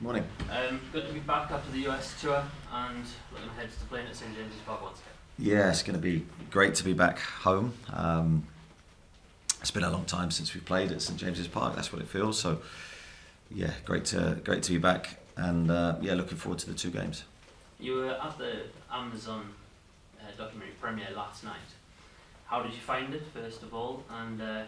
Morning. Good to be back after the US tour and looking ahead to playing at St James's Park once again. Yeah, it's going to be great to be back home. It's been a long time since we've played at St James's Park. That's what it feels. So, yeah, great to be back, and looking forward to the two games. You were at the Amazon documentary premiere last night. How did you find it, first of all, and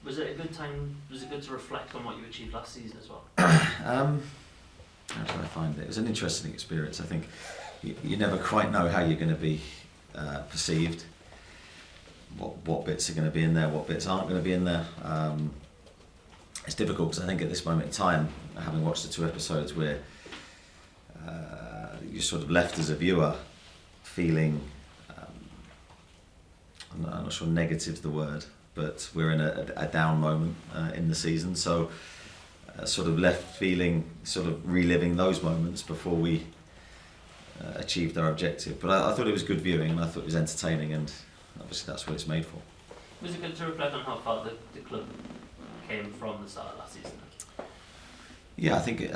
was it a good time? Was it good to reflect on what you achieved last season as well? How did I find it? It was an interesting experience. I think you never quite know how you're going to be perceived. What bits are going to be in there? What bits aren't going to be in there? It's difficult because I think at this moment in time, having watched the two episodes, where you're sort of left as a viewer feeling, I'm not sure negative's the word, but we're in a down moment in the season, so sort of left feeling, sort of reliving those moments before we achieved our objective. But I thought it was good viewing, and I thought it was entertaining, and obviously that's what it's made for. Was it good to reflect on how far the club came from the start of last season? Yeah, I think,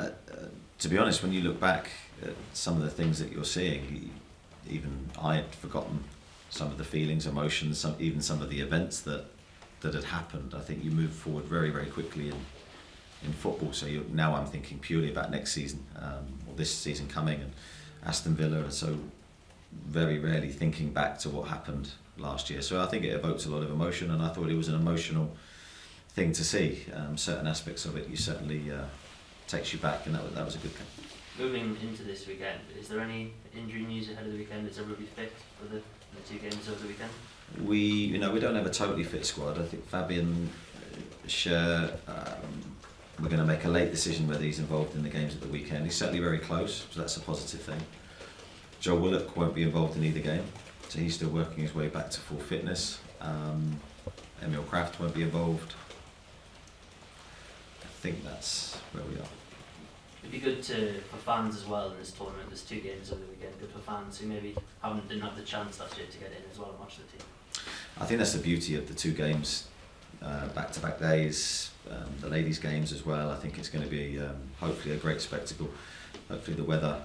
to be honest, when you look back at some of the things that you're seeing, even I had forgotten some of the feelings, emotions, even some of the events that had happened. I think you move forward very, very quickly in football. So now I'm thinking purely about next season, or this season coming, and Aston Villa, and so very rarely thinking back to what happened last year. So I think it evokes a lot of emotion, and I thought it was an emotional thing to see. Certain aspects of it, you certainly takes you back, and that was a good thing. Moving into this weekend, is there any injury news ahead of the weekend? Is everybody fit for the two games over the weekend? We don't have a totally fit squad. I think Fabian Schär, we're going to make a late decision whether he's involved in the games at the weekend. He's certainly very close, so that's a positive thing. Joe Willock won't be involved in either game, so he's still working his way back to full fitness. Emil Kraft won't be involved. I think that's where we are. It'd be good for fans as well in this tournament. There's two games over the weekend. Good for fans who maybe didn't have the chance last year to get in as well and watch the team. I think that's the beauty of the two games, back-to-back days, the ladies' games as well. I think it's going to be hopefully a great spectacle. Hopefully the weather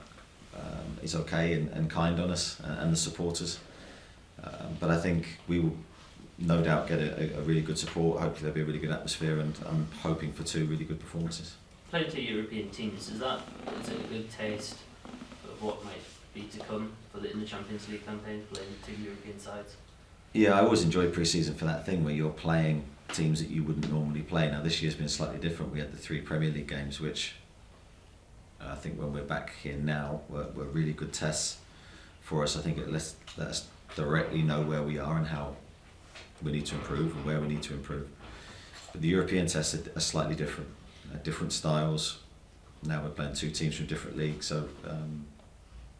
is okay and kind on us and the supporters. But I think we will no doubt get a really good support. Hopefully there'll be a really good atmosphere, and I'm hoping for two really good performances. Playing two European teams, is it a good taste of what might be to come in the Champions League campaign, playing two European sides? Yeah, I always enjoy pre-season for that thing where you're playing teams that you wouldn't normally play. Now this year's been slightly different. We had the 3 Premier League games, which I think when we're back here now were really good tests for us. I think it lets us directly know where we are and how we need to improve and where we need to improve. But the European tests are slightly different. Different styles. Now we're playing two teams from different leagues, so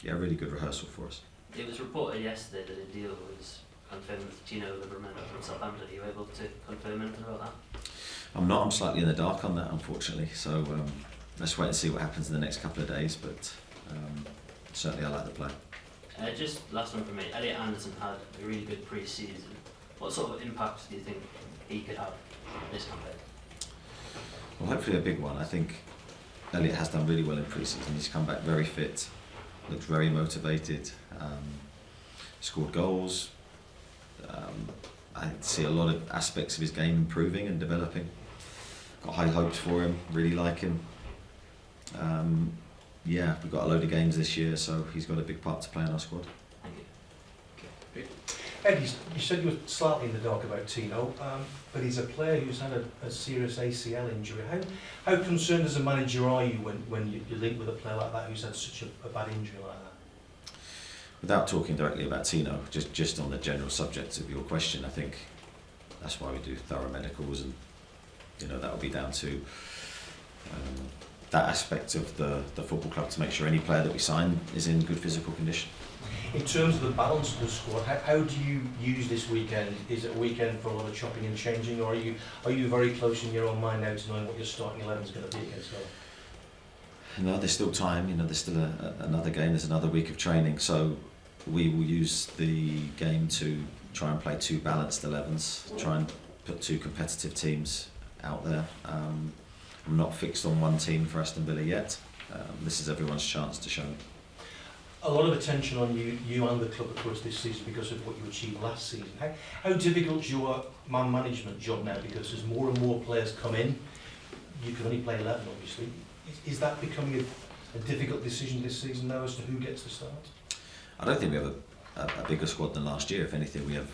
really good rehearsal for us. It was reported yesterday that a deal was confirmed with Tino Livramento from Southampton. Are you able to confirm anything about that? I'm not. I'm slightly in the dark on that, unfortunately. So let's wait and see what happens in the next couple of days. But certainly, I like the player. Just last one from me. Elliot Anderson had a really good pre-season. What sort of impact do you think he could have this campaign? Well, hopefully a big one. I think Elliot has done really well in pre-season. He's come back very fit, looks very motivated, scored goals. I see a lot of aspects of his game improving and developing. Got high hopes for him, really like him. We've got a load of games this year, so he's got a big part to play in our squad. Thank you. Ed, you said you were slightly in the dark about Tino, but he's a player who's had a serious ACL injury. How concerned as a manager are you when you link with a player like that who's had such a bad injury like that? Without talking directly about Tino, just on the general subject of your question, I think that's why we do thorough medicals, and that will be down to that aspect of the football club to make sure any player that we sign is in good physical condition. In terms of the balance of the squad, how do you use this weekend? Is it a weekend for a lot of chopping and changing, or are you very close in your own mind now to knowing what your starting 11 is going to be against Villa? No, there's still time. There's still another game. There's another week of training, so we will use the game to try and play two balanced 11s. Try and put two competitive teams out there. I'm not fixed on one team for Aston Villa yet. this is everyone's chance to show. A lot of attention on you and the club, of course, this season because of what you achieved last season. How difficult is your man management job now? Because as more and more players come in, you can only play 11, obviously. Is that becoming a difficult decision this season now as to who gets the start? I don't think we have a bigger squad than last year. If anything, we have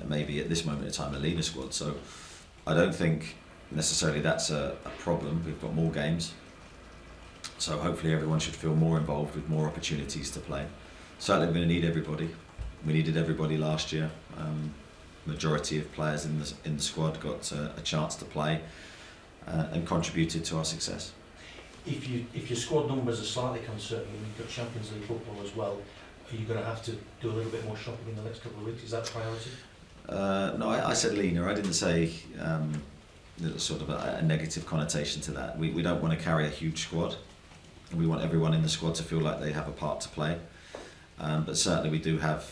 maybe at this moment in time a leaner squad. So I don't think necessarily that's a problem. We've got more games. So hopefully everyone should feel more involved with more opportunities to play. Certainly we're going to need everybody. We needed everybody last year. Majority of players in the squad got a chance to play and contributed to our success. If your squad numbers are slightly concerning, and you've got Champions League football as well, are you going to have to do a little bit more shopping in the next couple of weeks? Is that a priority? No, I said leaner. I didn't say sort of a negative connotation to that. We don't want to carry a huge squad. We want everyone in the squad to feel like they have a part to play. But certainly we do have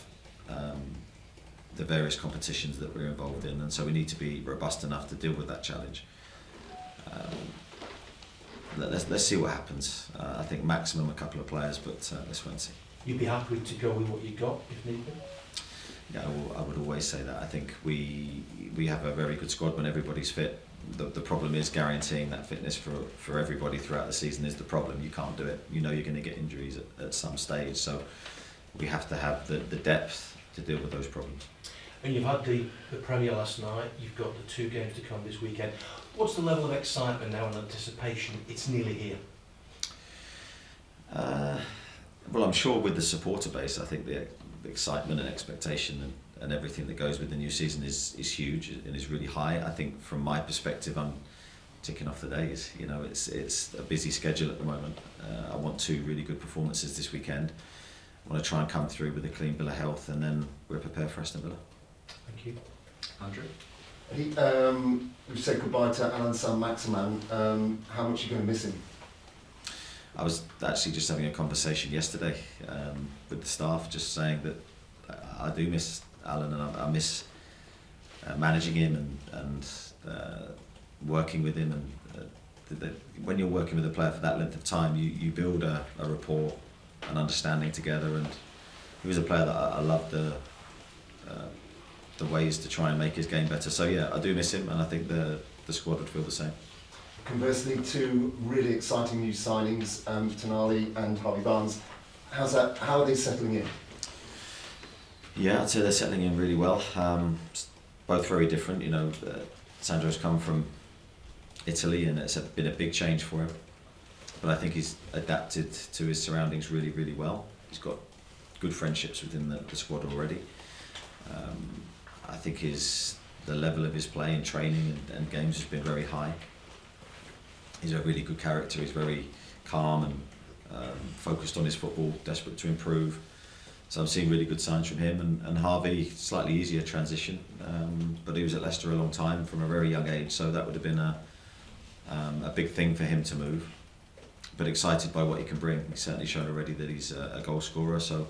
the various competitions that we're involved in, and so we need to be robust enough to deal with that challenge. Let's see what happens. I think maximum a couple of players, but let's wait and see. You'd be happy to go with what you got if need be? Yeah, I would always say that. I think we have a very good squad when everybody's fit. The problem is guaranteeing that fitness for everybody throughout the season is the problem. You can't do it. You know you're going to get injuries at some stage, so we have to have the depth to deal with those problems. And you've had the Premier last night, you've got the 2 games to come this weekend. What's the level of excitement now and anticipation? It's nearly here. Well, I'm sure with the supporter base, I think the excitement and expectation and everything that goes with the new season is huge and is really high. I think from my perspective, I'm ticking off the days. You know, it's a busy schedule at the moment. I want 2 really good performances this weekend. I want to try and come through with a clean bill of health, and then we're prepared for Aston Villa. Thank you. Andrew? We've said goodbye to Alan Saint-Maximin. How much are you going to miss him? I was actually just having a conversation yesterday with the staff, just saying that I do miss Alan, and I miss managing him and working with him. And when you're working with a player for that length of time, you build a rapport, an understanding together. And he was a player that I loved the ways to try and make his game better. So yeah, I do miss him, and I think the squad would feel the same. Conversely, 2 really exciting new signings, Tonali and Harvey Barnes. How are they settling in? Yeah, I'd say they're settling in really well. Both very different. You know, Sandro's come from Italy, and it's been a big change for him. But I think he's adapted to his surroundings really, really well. He's got good friendships within the squad already. I think the level of his play in training and games has been very high. He's a really good character. He's very calm and focused on his football, desperate to improve. So I'm seeing really good signs from him. And Harvey, slightly easier transition, but he was at Leicester a long time from a very young age, so that would have been a big thing for him to move. But excited by what he can bring. He's certainly shown already that he's a goal scorer, so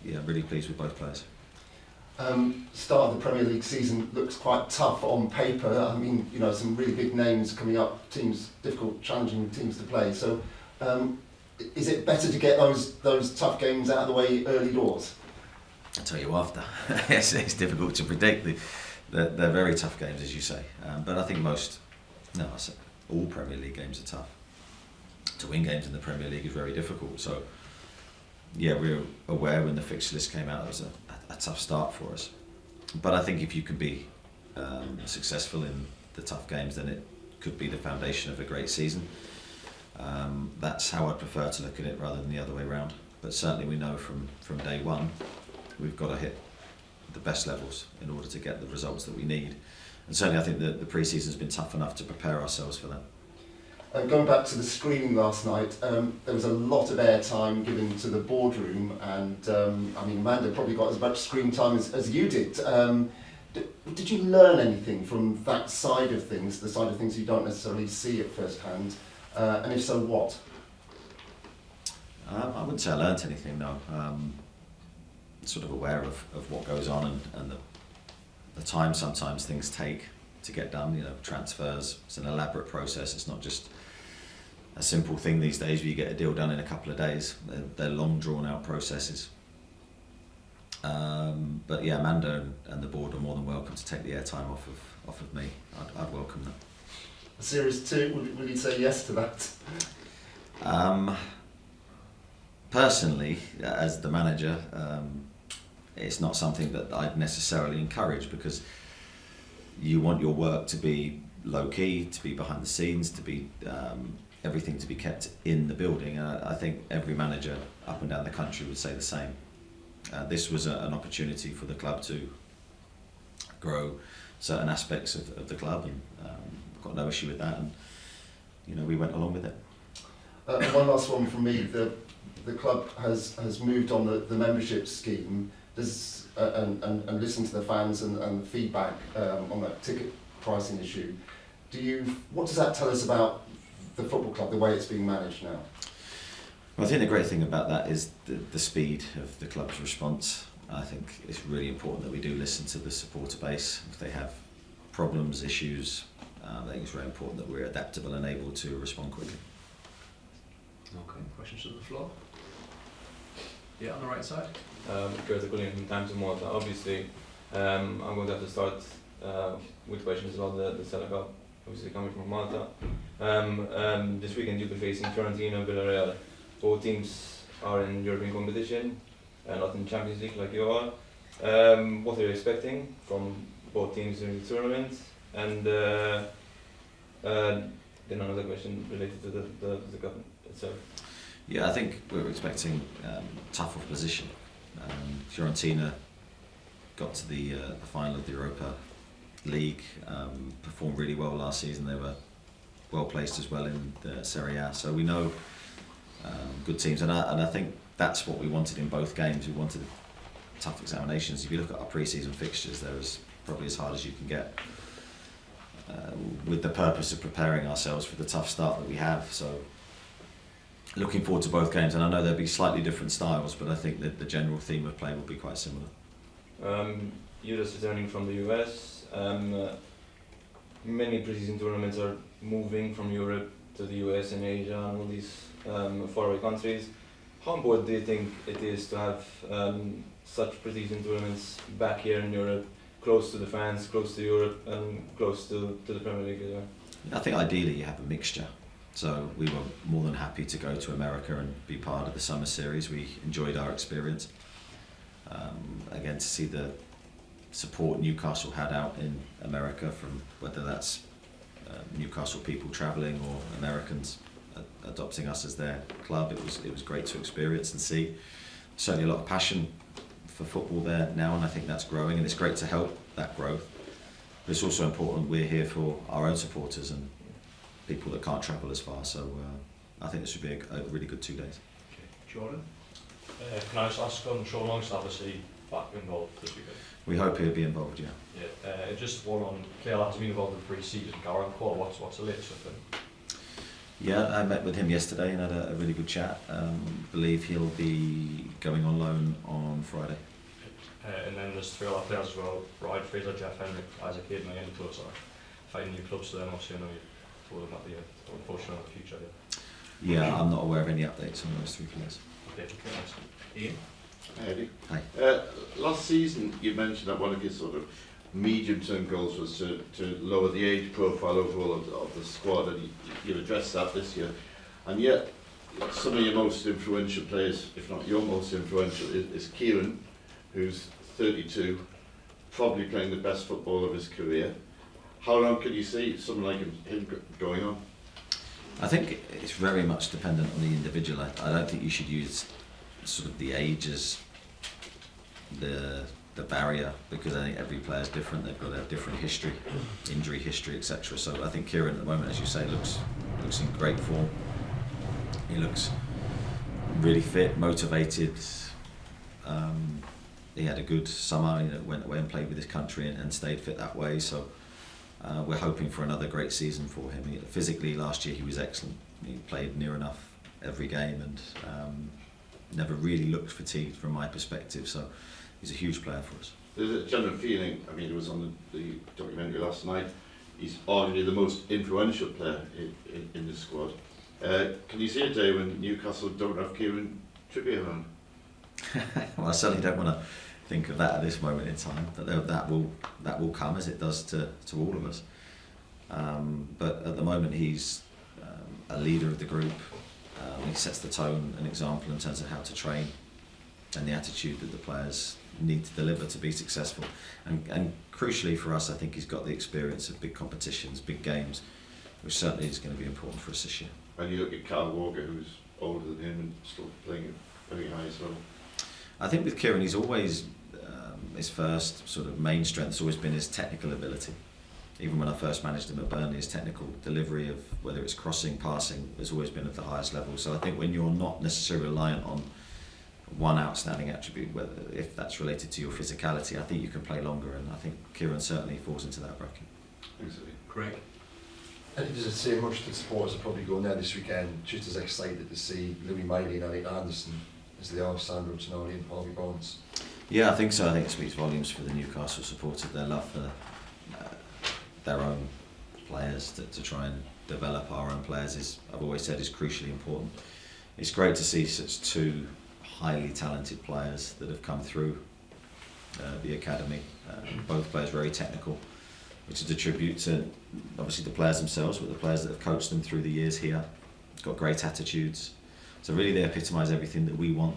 yeah, really pleased with both players. Start of the Premier League season looks quite tough on paper. I mean, you know, some really big names coming up, difficult, challenging teams to play. So, is it better to get those tough games out of the way early doors? I'll tell you after. It's difficult to predict. They're very tough games, as you say. But I think all Premier League games are tough. To win games in the Premier League is very difficult. So, yeah, we're aware when the fixture list came out, it was a tough start for us. But I think if you can be successful in the tough games, then it could be the foundation of a great season. That's how I prefer to look at it rather than the other way around. But certainly we know from day one, we've got to hit the best levels in order to get the results that we need. And certainly I think that the pre-season's been tough enough to prepare ourselves for that. Going back to the screening last night, there was a lot of airtime given to the boardroom, and I mean, Amanda probably got as much screen time as you did. Did you learn anything from that side of things, the side of things you don't necessarily see at first hand, and if so, what? I wouldn't say I learnt anything, no. Sort of aware of what goes on and the time sometimes things take to get done. You know, transfers, it's an elaborate process. It's not just a simple thing these days where you get a deal done in a couple of days. They're long drawn out processes. But yeah, Amanda and the board are more than welcome to take the airtime off of me. I'd welcome that. Series 2, will you say yes to that? Personally, as the manager, it's not something that I'd necessarily encourage, because you want your work to be low key, to be behind the scenes, to be everything to be kept in the building. And I think every manager up and down the country would say the same. This was an opportunity for the club to grow certain aspects of the club, and I've got no issue with that, and we went along with it. One last one from me. The club has moved on the membership scheme. And listen to the fans and the feedback on that ticket pricing issue. What does that tell us about the football club, the way it's being managed now? Well, I think the great thing about that is the speed of the club's response. I think it's really important that we do listen to the supporter base. If they have problems, issues, I think it's very important that we're adaptable and able to respond quickly. Okay, questions to the floor? Yeah, on the right side. Curtis Cullen from Times of Malta. Obviously, I'm going to have to start with questions about the Sela Cup, obviously coming from Malta. This weekend you'll be facing Fiorentina and Villarreal. Both teams are in European competition, not in Champions League like you are. What are you expecting from both teams during the tournament? And then another question related to the cup itself. Yeah, I think we're expecting tough opposition. Fiorentina got to the final of the Europa League, performed really well last season. They were well placed as well in the Serie A, so we know good teams, and I think that's what we wanted in both games. We wanted tough examinations. If you look at our pre-season fixtures, they're probably as hard as you can get, with the purpose of preparing ourselves for the tough start that we have. So looking forward to both games, and I know there'll be slightly different styles, but I think that the general theme of play will be quite similar. You're just returning from the US. Many pre-season tournaments are moving from Europe to the US and Asia and all these faraway countries. How important do you think it is to have such pre-season tournaments back here in Europe, close to the fans, close to Europe, and close to the Premier League as well? I think ideally you have a mixture. So we were more than happy to go to America and be part of the summer series. We enjoyed our experience. Again, to see the support Newcastle had out in America, from whether that's Newcastle people travelling or Americans adopting us as their club, it was great to experience and see. Certainly a lot of passion for football there now, and I think that's growing, and it's great to help that growth. But it's also important we're here for our own supporters and people that can't travel as far, so I think this would be a really good 2 days. Okay. Jordan? Can I just ask on Sean Longstaff, obviously back involved this weekend? We hope he'll be involved, yeah. Yeah. Just one on player that has been involved in pre-season, Gareth Cole. What's the latest with him? Yeah, I met with him yesterday and had a really good chat. Believe he'll be going on loan on Friday. And then there's 3 other players as well: Ryan Fraser, Jeff Henry, Isaac Hayden, and Close are finding new clubs to them. Obviously, I know you told them that the unfortunate future. Yeah, I'm not aware of any updates on those 3 players. Okay, nice. Ian? Hey, Eddie. Hi. Last season you mentioned that one of your sort of medium-term goals was to lower the age profile overall of the squad, and you've addressed that this year. And yet, some of your most influential players, if not your most influential, is Kieran, who's 32, probably playing the best football of his career. How long can you see someone like him going on? I think it's very much dependent on the individual. I don't think you should use sort of the age as the barrier, because I think every player is different. They've got a different history, injury history, etc. So I think Kieran at the moment, as you say, looks in great form. He looks really fit, motivated. He had a good summer. Went away and played with his country and stayed fit that way. So we're hoping for another great season for him. Physically, last year he was excellent. He played near enough every game and never really looked fatigued from my perspective. So he's a huge player for us. There's a general feeling, I mean, it was on the documentary last night, he's arguably the most influential player in the squad. Can you see a day when Newcastle don't have Kieran Trippier on? Well, I certainly don't want to think of that at this moment in time. That will come, as it does to all of us. But at the moment, he's a leader of the group. He sets the tone and example in terms of how to train and the attitude that the players need to deliver to be successful. And crucially for us, I think he's got the experience of big competitions, big games, which certainly is going to be important for us this year. And you look at Kyle Walker, who's older than him and still playing at very high as well. I think with Kieran, he's always, his first sort of main strength has always been his technical ability. Even when I first managed him at Burnley, his technical delivery of whether it's crossing, passing, has always been at the highest level. So I think when you're not necessarily reliant on one outstanding attribute, whether if that's related to your physicality, I think you can play longer, and I think Kieran certainly falls into that bracket. Exactly. Great. And does it say much that supporters are probably going there this weekend just as excited to see Louis Miley and Alec Anderson as they are Sandro Tonali and Harvey Barnes? Yeah, I think so. I think it speaks volumes for the Newcastle supporters, their love for their own players, to try and develop our own players is, I've always said, is crucially important. It's great to see such two highly talented players that have come through the academy. Both players very technical, which is a tribute to obviously the players themselves, but the players that have coached them through the years here. Got great attitudes. So really they epitomise everything that we want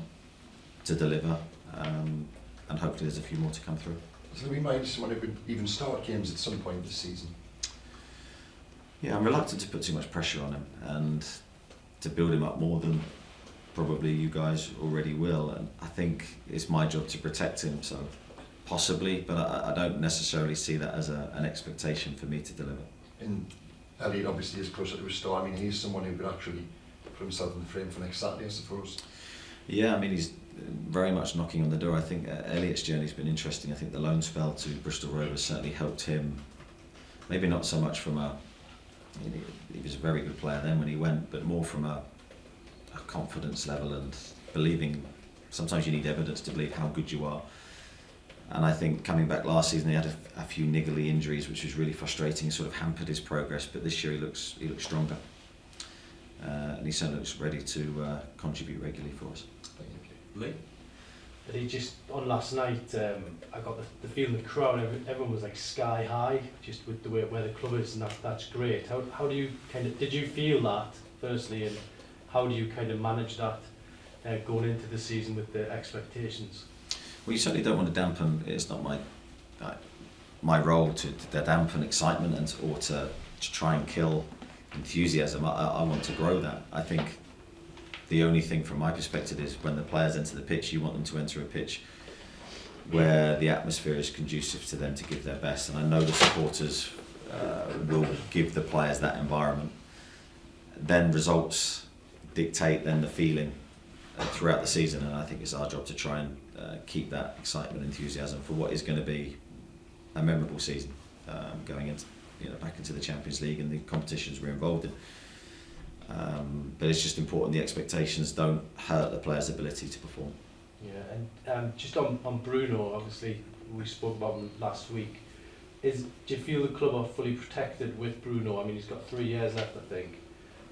to deliver, and hopefully there's a few more to come through. Is Louis Miley someone who could even start games at some point this season? Yeah, I'm reluctant to put too much pressure on him and to build him up more than probably you guys already will, and I think it's my job to protect him, so possibly, but I don't necessarily see that as an expectation for me to deliver. And Elliot obviously is closer to a start. I mean, he's someone who could actually put himself in the frame for next Saturday, I suppose. Yeah, I mean, he's very much knocking on the door. I think Elliot's journey's been interesting. I think the loan spell to Bristol Rovers certainly helped him, maybe not so much from he was a very good player then when he went, but more from a confidence level and believing. Sometimes you need evidence to believe how good you are. And I think coming back last season, he had a few niggly injuries, which was really frustrating, sort of hampered his progress. But this year he looks stronger, and he certainly looks ready to contribute regularly for us. Lee? But he just, on last night, I got the feeling the crowd, everyone was like sky high, just with the way where the club is, and that's great. How do you did you feel that firstly, and how do you kind of manage that going into the season with the expectations? Well, you certainly don't want to dampen. It's not my role to dampen excitement or to try and kill enthusiasm. I want to grow that. I think the only thing from my perspective is when the players enter the pitch, you want them to enter a pitch where the atmosphere is conducive to them to give their best. And I know the supporters will give the players that environment. Then results dictate then the feeling throughout the season, and I think it's our job to try and keep that excitement and enthusiasm for what is going to be a memorable season, going into back into the Champions League and the competitions we're involved in. But it's just important the expectations don't hurt the players' ability to perform. Yeah, and just on Bruno, obviously we spoke about him last week. Do you feel the club are fully protected with Bruno? I mean, he's got 3 years left, I think.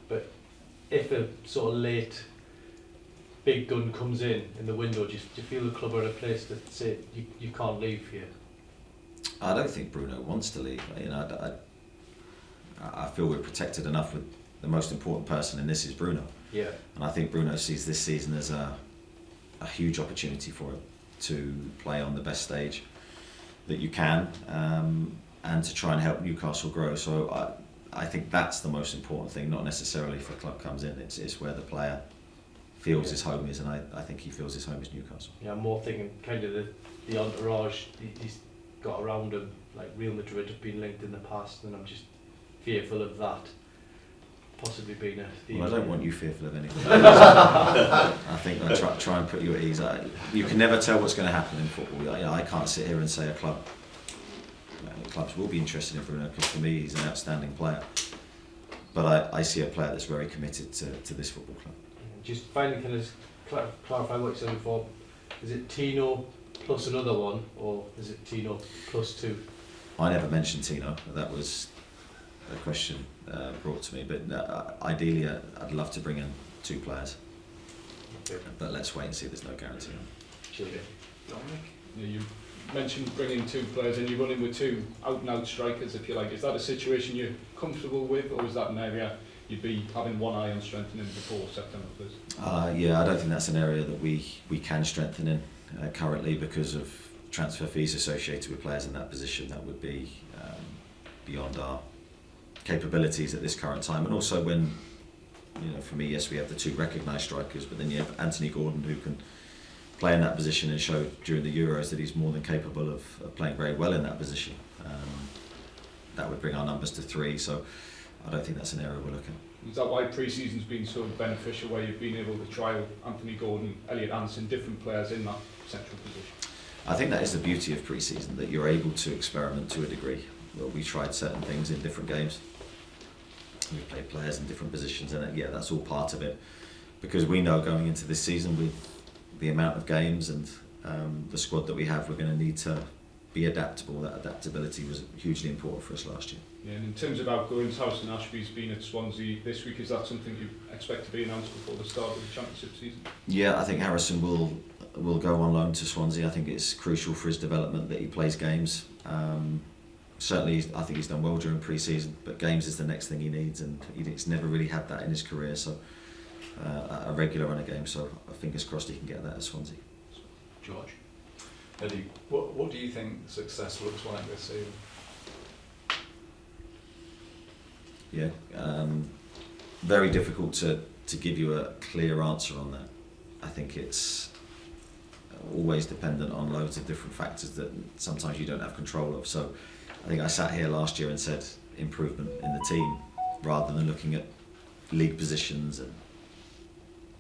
But if a sort of late big gun comes in the window, do you feel the club are in a place to say you can't leave here? I don't think Bruno wants to leave. I feel we're protected enough with the most important person in this is Bruno. Yeah. And I think Bruno sees this season as a huge opportunity for him to play on the best stage that you can, and to try and help Newcastle grow. So I think that's the most important thing, not necessarily if a club comes in. It's where the player feels his home is, and I think he feels his home is Newcastle. Yeah, I'm more thinking kind of the entourage he's got around him, like Real Madrid have been linked in the past, and I'm just fearful of that possibly being Well, I don't want you fearful of anything. I think I try and put you at ease. You can never tell what's going to happen in football. I can't sit here and say clubs will be interested in Bruno, because for me he's an outstanding player. But I see a player that's very committed to this football club. Just finally, can I just clarify what you said before? Is it Tino plus another one, or is it Tino plus 2? I never mentioned Tino. That was question brought to me, but ideally I'd love to bring in 2 players, but let's wait and see. There's no guarantee. Dominic? Yeah, you mentioned bringing 2 players and you're running with 2 out-and-out strikers, if you like. Is that a situation you're comfortable with, or is that an area you'd be having one eye on strengthening before September 1st? Yeah, I don't think that's an area that we can strengthen in currently because of transfer fees associated with players in that position. That would be beyond our capabilities at this current time. And also when, for me, yes, we have the 2 recognised strikers, but then you have Anthony Gordon, who can play in that position and show during the Euros that he's more than capable of playing very well in that position. That would bring our numbers to 3, so I don't think that's an area we're looking at. Is that why pre-season's been so beneficial, where you've been able to trial Anthony Gordon, Elliot Anderson, different players in that central position? I think that is the beauty of pre-season, that you're able to experiment to a degree. Well, we tried certain things in different games. We played players in different positions, and that's all part of it. Because we know going into this season, with the amount of games and the squad that we have, we're going to need to be adaptable. That adaptability was hugely important for us last year. Yeah, and in terms of outgoings, House and Ashby's been at Swansea this week. Is that something you expect to be announced before the start of the Championship season? Yeah, I think Harrison will go on loan to Swansea. I think it's crucial for his development that he plays games. Certainly, I think he's done well during pre-season, but games is the next thing he needs, and he's never really had that in his career. So a regular run of games. So fingers crossed he can get that at Swansea. George? Eddie, what do you think success looks like this season? Yeah, very difficult to give you a clear answer on that. I think it's always dependent on loads of different factors that sometimes you don't have control of. So I think I sat here last year and said improvement in the team, rather than looking at league positions and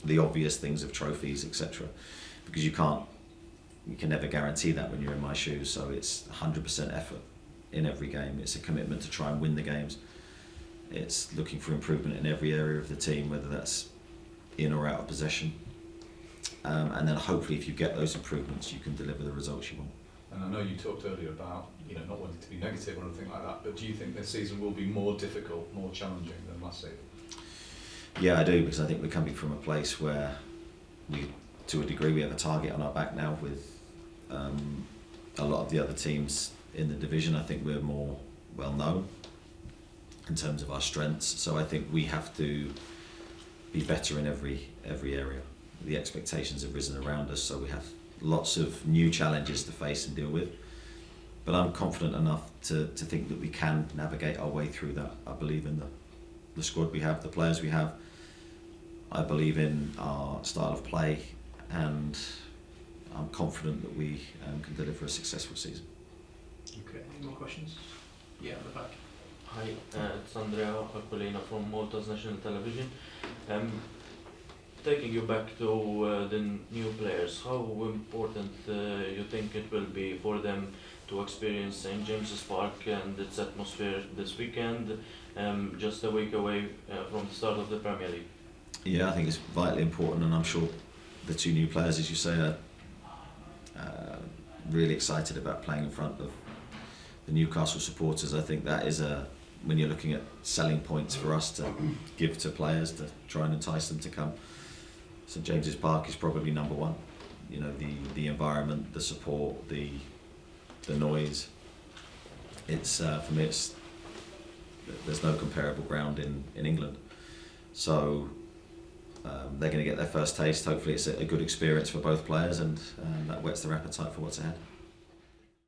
the obvious things of trophies, etc. Because you can never guarantee that when you're in my shoes. So it's 100% effort in every game. It's a commitment to try and win the games. It's looking for improvement in every area of the team, whether that's in or out of possession. And then hopefully if you get those improvements, you can deliver the results you want. And I know you talked earlier about not wanting to be negative or anything like that, but do you think this season will be more difficult, more challenging than last season? Yeah, I do, because I think we're coming from a place where to a degree, we have a target on our back now with a lot of the other teams in the division. I think we're more well known in terms of our strengths, so I think we have to be better in every area. The expectations have risen around us, so we have lots of new challenges to face and deal with. But I'm confident enough to think that we can navigate our way through that. I believe in the squad we have, the players we have. I believe in our style of play, and I'm confident that we can deliver a successful season. Okay, any more questions? Yeah, at the back. Hi, it's Andrea Aquilina from Malta's National Television. Taking you back to the new players, how important you think it will be for them to experience St James's Park and its atmosphere this weekend, just a week away from the start of the Premier League? Yeah, I think it's vitally important, and I'm sure the 2 new players, as you say, are really excited about playing in front of the Newcastle supporters. I think that is when you're looking at selling points for us to give to players to try and entice them to come. St James's Park is probably number 1. The environment, the support, the noise. It's for me, there's no comparable ground in England. So they're going to get their first taste. Hopefully it's a good experience for both players, and that whets their appetite for what's ahead.